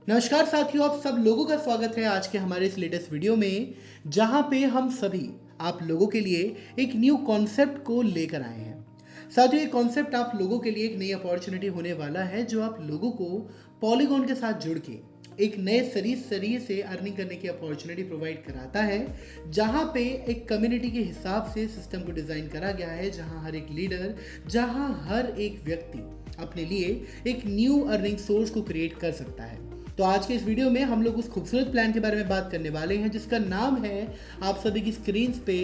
नमस्कार साथियों, आप सब लोगों का स्वागत है आज के हमारे इस लेटेस्ट वीडियो में, जहां पे हम सभी आप लोगों के लिए एक न्यू कॉन्सेप्ट को लेकर आए हैं। साथियों, ये कॉन्सेप्ट आप लोगों के लिए एक नई अपॉर्चुनिटी होने वाला है, जो आप लोगों को पॉलीगॉन के साथ जुड़ के एक नए जरिए से अर्निंग करने की अपॉर्चुनिटी प्रोवाइड कराता है, जहां पे एक कम्युनिटी के हिसाब से सिस्टम को डिज़ाइन करा गया है, जहां हर एक लीडर, जहां हर एक व्यक्ति अपने लिए एक न्यू अर्निंग सोर्स को क्रिएट कर सकता है। तो आज के इस वीडियो में हम लोग उस खूबसूरत प्लान के बारे में बात करने वाले हैं, जिसका नाम है आप सभी की स्क्रीन पे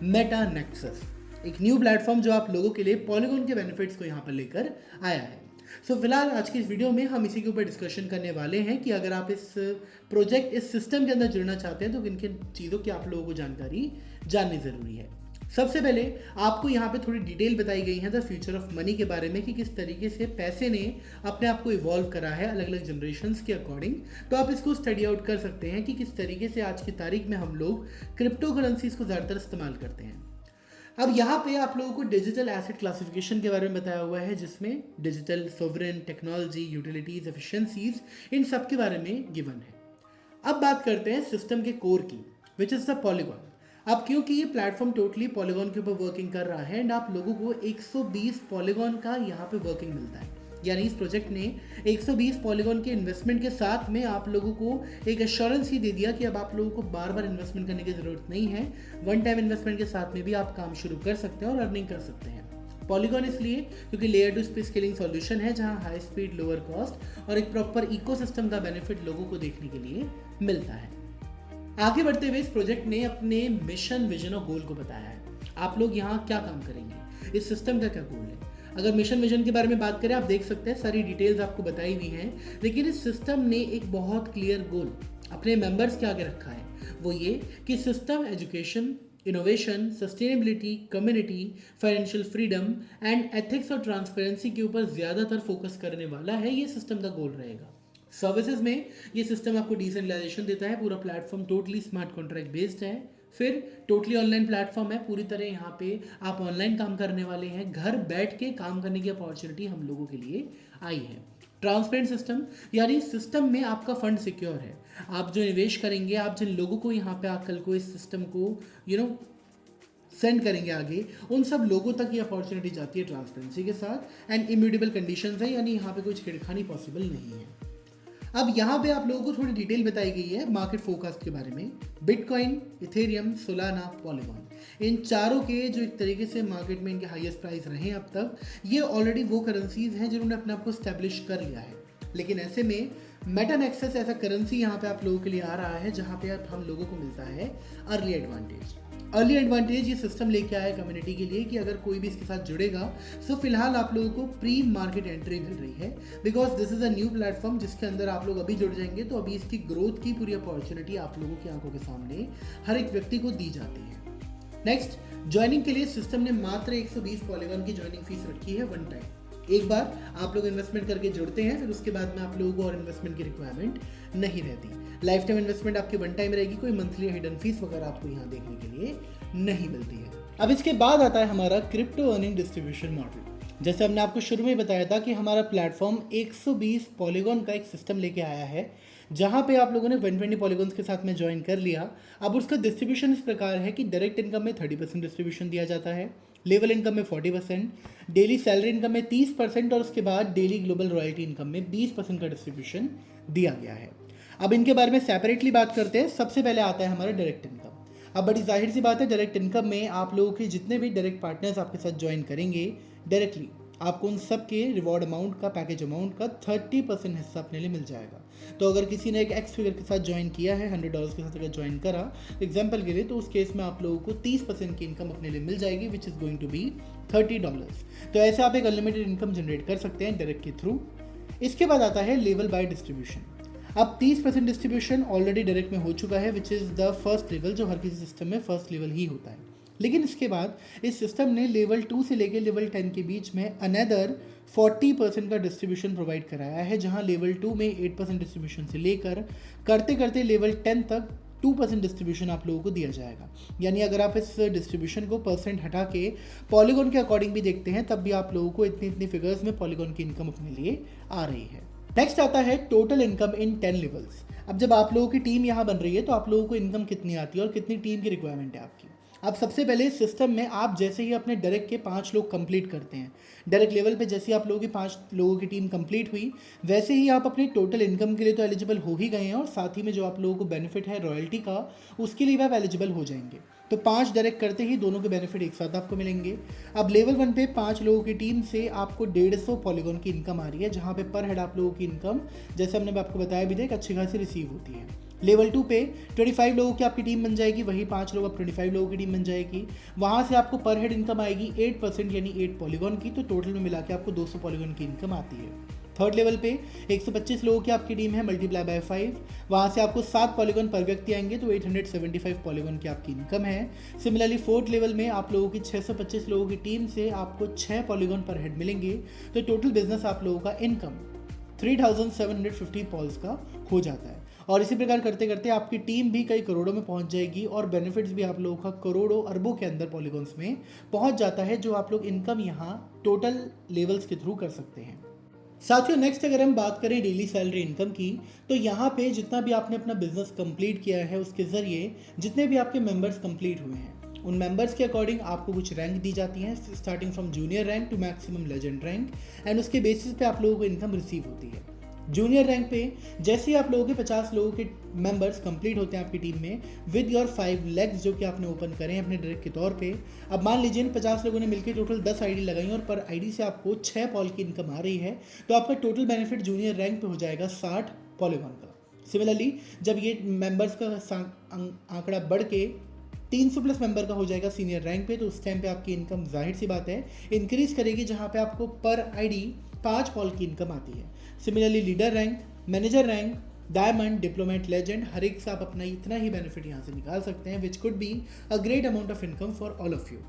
मेटा नेक्सस, एक न्यू प्लेटफॉर्म जो आप लोगों के लिए पॉलीगॉन के बेनिफिट्स को यहाँ पर लेकर आया है। फिलहाल आज की इस वीडियो में हम इसी के ऊपर डिस्कशन करने वाले हैं कि अगर आप इस प्रोजेक्ट, इस सिस्टम के अंदर जुड़ना चाहते हैं तो किन किन चीज़ों की आप लोगों को जानकारी जाननी ज़रूरी है। सबसे पहले आपको यहाँ पे थोड़ी डिटेल बताई गई है द फ्यूचर ऑफ मनी के बारे में कि किस तरीके से पैसे ने अपने आप को इवॉल्व करा है अलग अलग जनरेशन्स के अकॉर्डिंग। तो आप इसको स्टडी आउट कर सकते हैं कि किस तरीके से आज की तारीख में हम लोग क्रिप्टो करेंसीज को ज़्यादातर इस्तेमाल करते हैं। अब यहाँ पे आप लोगों को डिजिटल एसेट क्लासिफिकेशन के बारे में बताया हुआ है, जिसमें digital, sovereign, technology, utilities, efficiencies, इन सब के बारे में गिवन है। अब बात करते हैं सिस्टम के कोर की, विच इज़ द पॉलीगॉन। अब क्योंकि ये प्लेटफॉर्म टोटली पॉलीगॉन के ऊपर वर्किंग कर रहा है एंड आप लोगों को 120 पॉलीगॉन का यहाँ पे वर्किंग मिलता है, यानी इस प्रोजेक्ट ने 120 पॉलीगॉन के इन्वेस्टमेंट के साथ में आप लोगों को एक एश्योरेंस ही दे दिया कि अब आप लोगों को बार बार इन्वेस्टमेंट करने की ज़रूरत नहीं है। वन टाइम इन्वेस्टमेंट के साथ में भी आप काम शुरू कर सकते हैं और अर्निंग कर सकते हैं। पॉलीगॉन इसलिए क्योंकि layer two space scaling solution है, जहां हाई स्पीड, लोअर कॉस्ट और एक प्रॉपर इकोसिस्टम का बेनिफिट लोगों को देखने के लिए मिलता है। आगे बढ़ते हुए इस प्रोजेक्ट ने अपने मिशन, विजन और गोल को बताया है। आप लोग यहाँ क्या काम करेंगे, इस सिस्टम का क्या गोल है। अगर मिशन विजन के बारे में बात करें, आप देख सकते हैं सारी डिटेल्स आपको बताई हुई हैं, लेकिन इस सिस्टम ने एक बहुत क्लियर गोल अपने मेंबर्स के आगे रखा है। वो ये कि system education, innovation, sustainability, community, financial freedom and ethics और ट्रांसपेरेंसी के ऊपर ज़्यादातर फोकस करने वाला है। ये सिस्टम का गोल रहेगा। सर्विसेज में ये सिस्टम आपको डिसेंट्रलाइजेशन देता है। पूरा platform totally smart contract based है। फिर टोटली ऑनलाइन प्लेटफॉर्म है, पूरी तरह यहाँ पे आप ऑनलाइन काम करने वाले हैं। घर बैठ के काम करने की अपॉर्चुनिटी हम लोगों के लिए आई है। ट्रांसपेरेंट सिस्टम, यानी सिस्टम में आपका फंड सिक्योर है। आप जो निवेश करेंगे, आप जिन लोगों को यहाँ पे कल को इस सिस्टम को सेंड करेंगे आगे, उन सब लोगों तक ये अपॉर्चुनिटी जाती है ट्रांसपेरेंसी के साथ। एंड इम्यूटेबल कंडीशंस है, यानी यहाँ पे कुछ छेड़खानी पॉसिबल नहीं है। अब यहाँ पे आप लोगों को थोड़ी डिटेल बताई गई है मार्केट फोरकास्ट के बारे में। बिटकॉइन, इथेरियम, सोलाना, पॉलीगॉन, इन चारों के जो एक तरीके से मार्केट में इनके हाईएस्ट प्राइस रहे हैं अब तक, ये ऑलरेडी वो करेंसीज हैं जिन्होंने अपने आप को स्टैब्लिश कर लिया है। लेकिन ऐसे में मेटा नेक्सस ऐसा करेंसी यहाँ पे आप लोगों के लिए आ रहा है, जहाँ पे हम लोगों को मिलता है अर्ली एडवांटेज। अर्ली एडवांटेज ये सिस्टम लेके आया है कम्युनिटी के लिए कि अगर कोई भी इसके साथ जुड़ेगा, तो फिलहाल आप लोगों को प्री मार्केट एंट्री मिल रही है, because this is a new platform जिसके अंदर आप लोग अभी जुड़ जाएंगे तो अभी इसकी ग्रोथ की पूरी अपॉर्चुनिटी आप लोगों की आंखों के सामने हर एक व्यक्ति को दी जाती है। नेक्स्ट, ज्वाइनिंग के लिए सिस्टम ने मात्र 120 पॉलीगॉन की ज्वाइनिंग फीस रखी है वन टाइम। एक बार आप लोग इन्वेस्टमेंट करके जुड़ते हैं, फिर उसके बाद में आप लोगों को और इन्वेस्टमेंट की रिक्वायरमेंट नहीं रहती। लाइफ टाइम इन्वेस्टमेंट आपकी वन टाइम रहेगी, कोई मंथली हिडन फीस वगैरह आपको यहाँ देखने के लिए नहीं मिलती है। अब इसके बाद आता है हमारा क्रिप्टो अर्निंग डिस्ट्रीब्यूशन मॉडल। जैसे हमने आपको शुरू में बताया था कि हमारा प्लेटफॉर्म 120 पॉलीगॉन का एक सिस्टम लेके आया है, जहाँ पे आप लोगों ने 120 पॉलीगॉन्स के साथ में ज्वाइन कर लिया। अब उसका डिस्ट्रीब्यूशन इस प्रकार है कि डायरेक्ट इनकम में 30% डिस्ट्रीब्यूशन दिया जाता है, लेवल इनकम में 40%, डेली सैलरी इनकम में 30% और उसके बाद डेली ग्लोबल रॉयल्टी इनकम में 20% का डिस्ट्रीब्यूशन दिया गया है। अब इनके बारे में सेपरेटली बात करते हैं। सबसे पहले आता है हमारा डायरेक्ट इनकम। अब बड़ी जाहिर सी बात है, डायरेक्ट इनकम में आप लोगों के जितने भी डायरेक्ट पार्टनर्स आपके साथ ज्वाइन करेंगे, डायरेक्टली आपको उन सब के रिवॉर्ड अमाउंट का, पैकेज अमाउंट का 30% हिस्सा अपने लिए मिल जाएगा। तो अगर किसी ने एक एक्स फिगर के साथ ज्वाइन किया है, $100 के साथ अगर ज्वाइन करा एग्जाम्पल के लिए, तो उस केस में आप लोगों को 30% की इनकम अपने लिए मिल जाएगी, which is going to be $30। तो ऐसे आप एक अनलिमिटेड इनकम जनरेट कर सकते हैं डायरेक्ट के थ्रू। इसके बाद आता है लेवल बाय डिस्ट्रीब्यूशन। अब 30% डिस्ट्रीब्यूशन ऑलरेडी डायरेक्ट में हो चुका है, which is the first level, जो हर किसी सिस्टम में फर्स्ट लेवल ही होता है। लेकिन इसके बाद इस सिस्टम ने लेवल 2 से लेकर लेवल 10 के बीच में अनदर 40% का डिस्ट्रीब्यूशन प्रोवाइड कराया है, जहां लेवल 2 में 8% डिस्ट्रीब्यूशन से लेकर करते करते लेवल 10 तक 2% डिस्ट्रीब्यूशन आप लोगों को दिया जाएगा। यानी अगर आप इस डिस्ट्रीब्यूशन को परसेंट हटा के पॉलीगॉन के अकॉर्डिंग भी देखते हैं, तब भी आप लोगों को इतनी इतनी फिगर्स में पॉलीगॉन की इनकम अपने लिए आ रही है। नेक्स्ट आता है टोटल इनकम इन 10 लेवल्स। अब जब आप लोगों की टीम यहाँ बन रही है तो आप लोगों को इनकम कितनी आती है और कितनी टीम की रिक्वायरमेंट है आपकी। अब सबसे पहले सिस्टम में आप जैसे ही अपने डायरेक्ट के 5 लोग कंप्लीट करते हैं, डायरेक्ट लेवल पे जैसे ही आप लोगों की 5 लोगों की टीम कंप्लीट हुई, वैसे ही आप अपनी टोटल इनकम के लिए तो एलिजिबल हो ही गए हैं और साथ ही में जो आप लोगों को बेनिफिट है रॉयल्टी का, उसके लिए भी आप एलिजिबल हो जाएंगे। तो 5 डायरेक्ट करते ही दोनों के बेनिफिट एक साथ आपको मिलेंगे। अब लेवल 1 पे 5 लोगों की टीम से आपको 150 पॉलीगॉन की इनकम आ रही है, जहाँ पे पर हेड आप लोगों की इनकम, जैसे हमने आपको बताया भी था, एक अच्छी खासी रिसीव होती है। लेवल 2 पे 25 लोगों की आपकी टीम बन जाएगी, वही 5 लोग अब 25 लोगों की टीम बन जाएगी। वहाँ से आपको पर हेड इनकम आएगी 8% यानी 8 पॉलीगॉन की, तो टोटल में मिला के आपको 200 पॉलीगॉन की इनकम आती है। थर्ड लेवल पे 125 लोगों की आपकी टीम है, मल्टीप्लाई बाय 5, वहाँ से आपको 7 पॉलीगॉन पर व्यक्ति आएंगे, तो 875 पॉलीगॉन की आपकी इनकम है। सिमिलरली फोर्थ लेवल में आप लोगों की 625 लोगों की टीम से आपको 6 पॉलीगॉन पर हेड मिलेंगे, तो टोटल बिजनेस आप लोगों का इनकम 3750 पॉल्स का हो जाता है। और इसी प्रकार करते करते आपकी टीम भी कई करोड़ों में पहुंच जाएगी और बेनिफिट्स भी आप लोगों का करोड़ों अरबों के अंदर पॉलीगॉन्स में पहुंच जाता है, जो आप लोग इनकम यहाँ टोटल लेवल्स के थ्रू कर सकते हैं। साथियों, नेक्स्ट अगर हम बात करें डेली सैलरी इनकम की, तो यहाँ पे जितना भी आपने अपना बिजनेस कंप्लीट किया है उसके ज़रिए जितने भी आपके मेंबर्स कंप्लीट हुए हैं, उन मेंबर्स के अकॉर्डिंग आपको कुछ रैंक दी जाती हैं, starting from junior rank to maximum legend rank, and उसके बेसिस पे आप लोगों को इनकम रिसीव होती है। जूनियर रैंक पे जैसे ही आप लोगों के 50 लोगों के मेंबर्स कंप्लीट होते हैं आपकी टीम में, विद योर 5 लेग्स जो कि आपने ओपन करें अपने डायरेक्ट के तौर पे, अब मान लीजिए इन 50 लोगों ने मिलकर टोटल 10 आईडी लगाई और पर आईडी से आपको 6 पॉल की इनकम आ रही है, तो आपका टोटल बेनिफिट जूनियर रैंक पे हो जाएगा 60 पॉलीगॉन का। सिमिलरली जब ये मेंबर्स का आंकड़ा बढ़ के 300 प्लस मेंबर का हो जाएगा सीनियर रैंक पे, तो उस टाइम पे आपकी इनकम जाहिर सी बात है इंक्रीज करेगी, जहाँ पे आपको पर आईडी 5 पॉल की इनकम आती है। Similarly leader rank, manager rank, diamond, diplomat, legend, हर एक से आप अपना इतना ही बेनिफिट यहाँ से निकाल सकते हैं, which could be a great amount of income for all of you.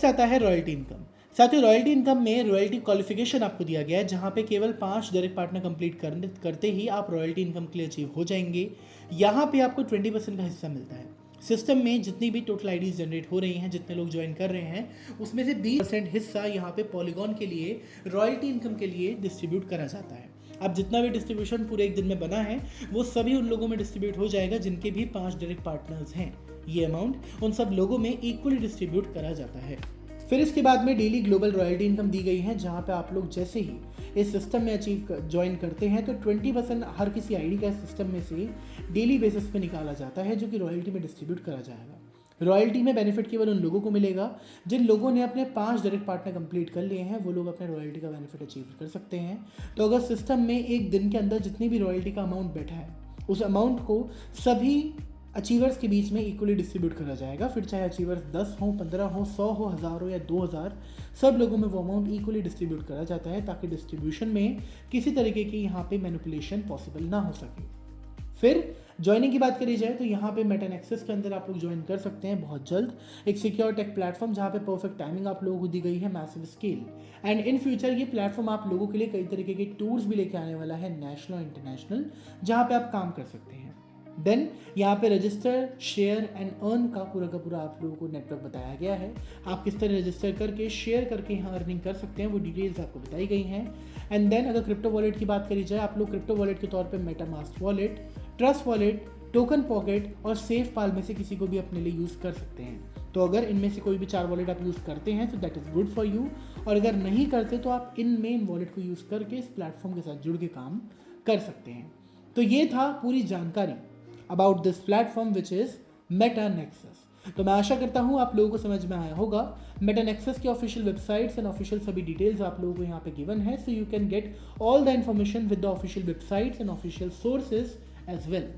आता है रॉयल्टी इनकम। साथियों, रॉयल्टी इनकम में रॉयल्टी क्वालिफिकेशन आपको दिया गया है, जहाँ पे केवल 5 डायरेक्ट पार्टनर कंप्लीट करते ही आप रॉयल्टी इनकम के लिए अचीव हो जाएंगे। यहाँ पे आपको 20% का हिस्सा मिलता है। सिस्टम में जितनी भी टोटल आईडीज जनरेट हो रही हैं, जितने लोग ज्वाइन कर रहे हैं, उसमें से 20% हिस्सा यहाँ पे पॉलीगॉन के लिए रॉयल्टी इनकम के लिए डिस्ट्रीब्यूट करा जाता है। अब जितना भी डिस्ट्रीब्यूशन पूरे एक दिन में बना है, वो सभी उन लोगों में डिस्ट्रीब्यूट हो जाएगा जिनके भी 5 डायरेक्ट पार्टनर्स हैं। ये अमाउंट उन सब लोगों में इक्वली डिस्ट्रीब्यूट करा जाता है। फिर इसके बाद में डेली ग्लोबल रॉयल्टी इनकम दी गई है, जहाँ पे आप लोग जैसे ही इस सिस्टम में ज्वाइन करते हैं, तो 20% हर किसी आईडी का सिस्टम में से डेली बेसिस पे निकाला जाता है, जो कि रॉयल्टी में डिस्ट्रीब्यूट करा जाएगा। रॉयल्टी में बेनिफिट केवल उन लोगों को मिलेगा जिन लोगों ने अपने 5 डायरेक्ट पार्टनर कंप्लीट कर लिए हैं, वो लोग अपने रॉयल्टी का बेनिफिट अचीव कर सकते हैं। तो अगर सिस्टम में एक दिन के अंदर जितनी भी रॉयल्टी का अमाउंट बैठा है, उस अमाउंट को सभी अचीवर्स के बीच में इक्वली डिस्ट्रीब्यूट करा जाएगा। फिर चाहे अचीवर्स 10 हो, 15 हो, 100 हो, 1000 हो या 2000, सब लोगों में वो अमाउंट इक्वली डिस्ट्रीब्यूट करा जाता है, ताकि डिस्ट्रीब्यूशन में किसी तरीके की यहाँ पे मैनिपुलेशन पॉसिबल ना हो सके। फिर ज्वाइनिंग की बात करी जाए तो यहाँ पे मेटा नेक्सस के अंदर आप लोग ज्वाइन कर सकते हैं बहुत जल्द, एक सिक्योर टेक प्लेटफॉर्म, जहाँ पे परफेक्ट टाइमिंग आप लोगों को दी गई है, massive scale, and in future ये प्लेटफॉर्म आप लोगों के लिए कई तरीके के टूर्स भी लेके आने वाला है, नेशनल और इंटरनेशनल, जहाँ पे आप काम कर सकते हैं। देन यहाँ पे रजिस्टर, शेयर एंड अर्न का पूरा आप लोगों को नेटवर्क बताया गया है। आप किस तरह रजिस्टर करके, शेयर करके यहाँ अर्निंग कर सकते हैं, वो डिटेल्स आपको बताई गई हैं। एंड देन अगर क्रिप्टो वॉलेट की बात करी जाए, आप लोग क्रिप्टो वॉलेट के तौर पे MetaMask wallet, trust wallet, token pocket और सेफ पाल में से किसी को भी अपने लिए यूज़ कर सकते हैं। तो अगर इनमें से कोई भी 4 वॉलेट आप यूज़ करते हैं तो that is good for you, और अगर नहीं करते तो आप इन मेन वॉलेट को यूज़ करके इस प्लेटफॉर्म के साथ जुड़ के काम कर सकते हैं। तो ये था पूरी जानकारी about this platform which is Meta nexus. तो मैं आशा करता हूँ आप लोगों को समझ में आया होगा। मेटा नेक्सस की ऑफिशियल वेबसाइट्स एंड ऑफिशियल सभी डिटेल्स आप लोगों को यहाँ पे गिवन है, so you can get all the information with the official websites and official sources as well.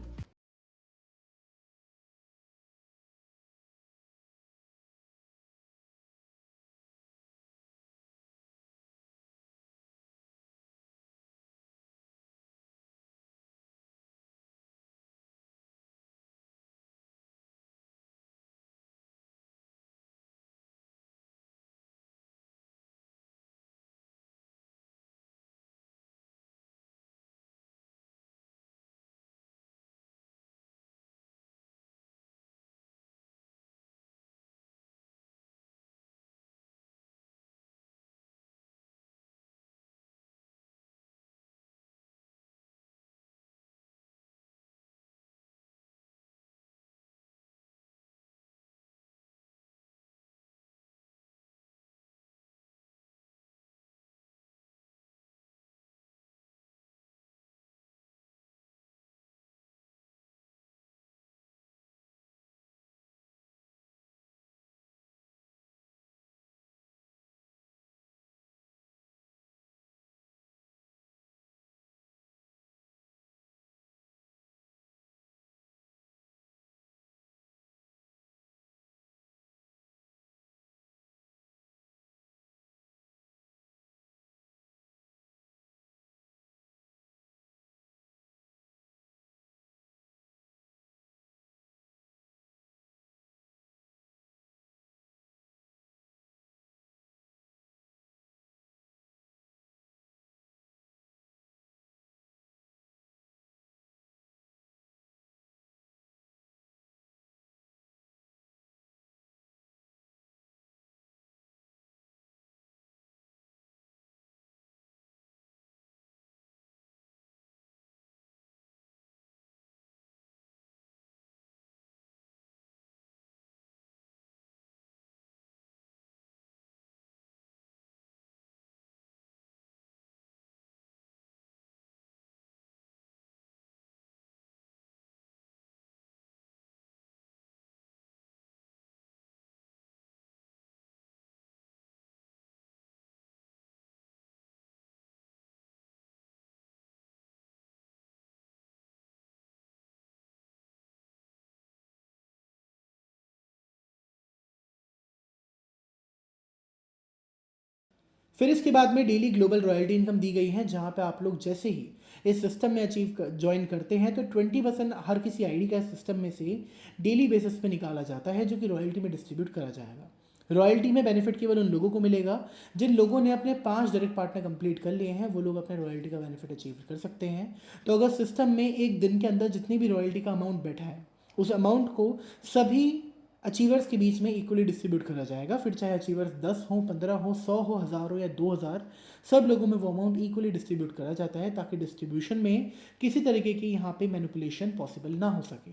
फिर इसके बाद में डेली ग्लोबल रॉयल्टी इनकम दी गई है, जहाँ पे आप लोग जैसे ही इस सिस्टम में ज्वाइन करते हैं तो 20% हर किसी आईडी का इस सिस्टम में से डेली बेसिस पे निकाला जाता है, जो कि रॉयल्टी में डिस्ट्रीब्यूट करा जाएगा। रॉयल्टी में बेनिफिट केवल उन लोगों को मिलेगा जिन लोगों ने अपने 5 डायरेक्ट पार्टनर कंप्लीट कर लिए हैं, वो लोग अपने रॉयल्टी का बेनिफिट अचीव कर सकते हैं। तो अगर सिस्टम में एक दिन के अंदर जितनी भी रॉयल्टी का अमाउंट बैठा है, उस अमाउंट को सभी अचीवर्स के बीच में इक्वली डिस्ट्रीब्यूट करा जाएगा। फिर चाहे अचीवर्स 10 हो, 15 हो, 100 हो, 1000 हो या 2000, सब लोगों में वो अमाउंट इक्वली डिस्ट्रीब्यूट करा जाता है, ताकि डिस्ट्रीब्यूशन में किसी तरीके की यहाँ पे मैनिपुलेशन पॉसिबल ना हो सके।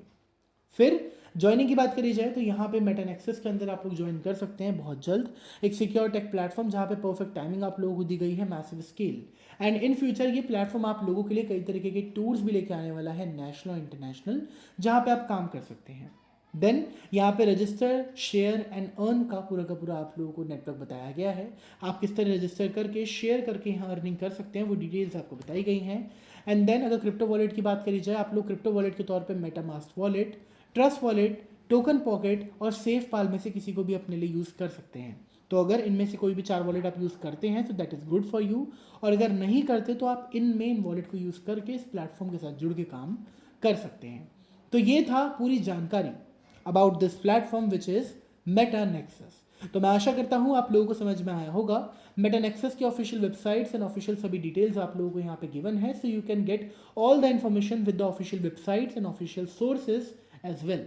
फिर ज्वाइनिंग की बात करी जाए तो यहाँ पे मेटानेक्सस के अंदर आप लोग ज्वाइन कर सकते हैं बहुत जल्द, एक सिक्योर टेक प्लेटफॉर्म जहाँ पे परफेक्ट टाइमिंग आप लोगों को दी गई है, massive scale, and in future ये प्लेटफॉर्म आप लोगों के लिए कई तरीके के टूल्स भी लेके आने वाला है, नेशनल और इंटरनेशनल, जहाँ पे आप काम कर सकते हैं। देन यहाँ पे रजिस्टर, शेयर एंड अर्न का पूरा आप लोगों को नेटवर्क बताया गया है। आप किस तरह रजिस्टर करके, शेयर करके यहाँ अर्निंग कर सकते हैं, वो डिटेल्स आपको बताई गई हैं। एंड देन अगर क्रिप्टो वॉलेट की बात करी जाए, आप लोग क्रिप्टो वॉलेट के तौर पे MetaMask wallet, trust wallet, token pocket और सेफ पाल में से किसी को भी अपने लिए यूज़ कर सकते हैं। तो अगर इनमें से कोई भी 4 वॉलेट आप यूज़ करते हैं तो that is good for you, और अगर नहीं करते तो आप इन मेन वॉलेट को यूज़ करके इस प्लेटफॉर्म के साथ जुड़ के काम कर सकते हैं। तो ये था पूरी जानकारी about this platform which is Metanexus. तो मैं आशा करता हूँ आप लोगों को समझ में आया होगा। मेटानेक्सस की ऑफिशियल वेबसाइट्स एंड ऑफिशियल सभी डिटेल्स आप लोगों को यहाँ पे गिवन है, so you can get all the information with the official websites and official sources as well.